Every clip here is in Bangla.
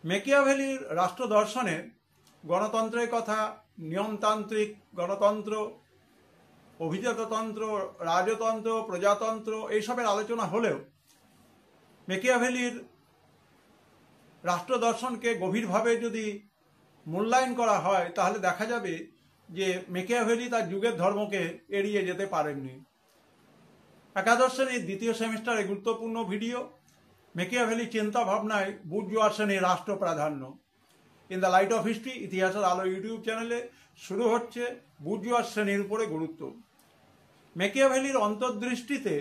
মেকিয়াভেলির রাষ্ট্র দর্শনে গণতন্ত্রের কথা, নিয়মতান্ত্রিক গণতন্ত্র, অভিজাততন্ত্র, রাজতন্ত্র, প্রজাতন্ত্র এইসবের আলোচনা হলেও মেকিয়াভেলির রাষ্ট্র দর্শনকে গভীরভাবে যদি মূল্যায়ন করা হয় তাহলে দেখা যাবে যে মেকিয়াভেলি তার যুগের ধর্মকে এড়িয়ে যেতে পারেননি। একাদশ শ্রেণীর দ্বিতীয় সেমিস্টারে গুরুত্বপূর্ণ ভিডিও, মেকিয়াভেলি চিন্তা ভাবনায় বুর্জোয়া শ্রেণীর রাষ্ট্র প্রাধান্য। In the light off history ইতিহাসের আলো ইউটিউব চ্যানেলে শুরু হচ্ছে বুর্জোয়া শ্রেণীর উপরে গুরুত্ব। মেকিয়াভেলির অন্তর্দৃষ্টিতে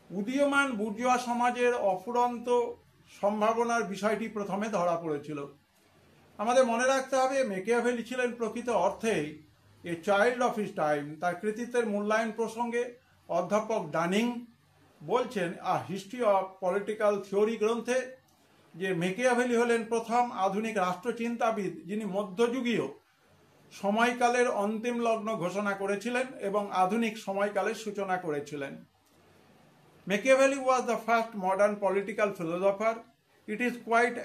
উদীয়মান বুর্জোয়া সমাজের অফুরন্ত সম্ভাবনার বিষয়টি প্রথমে ধরা পড়েছিল। আমাদের মনে রাখতে হবে মেকিয়াভেলি ছিলেন প্রকৃত অর্থেই a child of his time. তার কৃতিত্বের মূল্যায়ন প্রসঙ্গে অধ্যাপক ডানিং বলছেন হিস্ট্রি অফ পলিটিক্যাল থিওরি গ্রন্থে যে মেকিয়াভেলি হলেন প্রথম আধুনিক রাষ্ট্রচিন্তাবিদ যিনি মধ্যযুগীয় সময়কালের অন্তিম লগ্ন ঘোষণা করেছিলেন এবং আধুনিক সময়কালের সূচনা করেছিলেন। Machiavelli was the first modern political philosopher. It is quite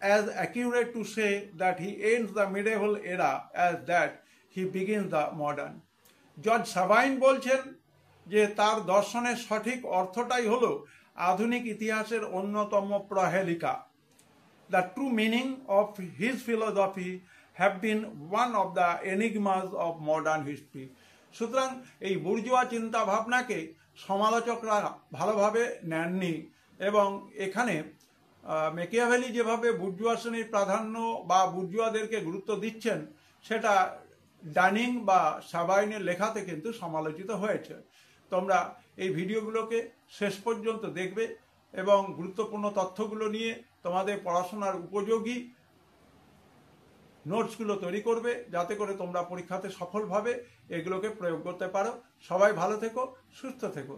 as accurate to say that he ends the medieval era as that he begins the modern. George Sabine বলছেন যে তার দর্শনের সঠিক অর্থটাই হলো আধুনিক ইতিহাসের অন্যতম প্রহেলিকা। The true meaning of his philosophy have been one of the enigmas of modern history. সুতরাং এই বুর্জোয়া চিন্তা ভাবনাকে সমালোচকরা ভালোভাবে নেননি এবং এখানে মেকিয়াভেলি যেভাবে বুর্জোয়া শ্রেণীর প্রাধান্য বা বুর্জোয়াদেরকে গুরুত্ব দিচ্ছেন সেটা ডানিং বা সাভাইনের লেখাতে কিন্তু সমালোচিত হয়েছে। তোমরা এই ভিডিওগুলোকে শেষ পর্যন্ত দেখবে এবং গুরুত্বপূর্ণ তথ্যগুলো নিয়ে তোমাদের পড়াশোনার উপযোগী নোটসগুলো তৈরি করবে যাতে করে তোমরা পরীক্ষাতে সফলভাবে এগুলোকে প্রয়োগ করতে পারো। সবাই ভালো থেকো, সুস্থ থেকো।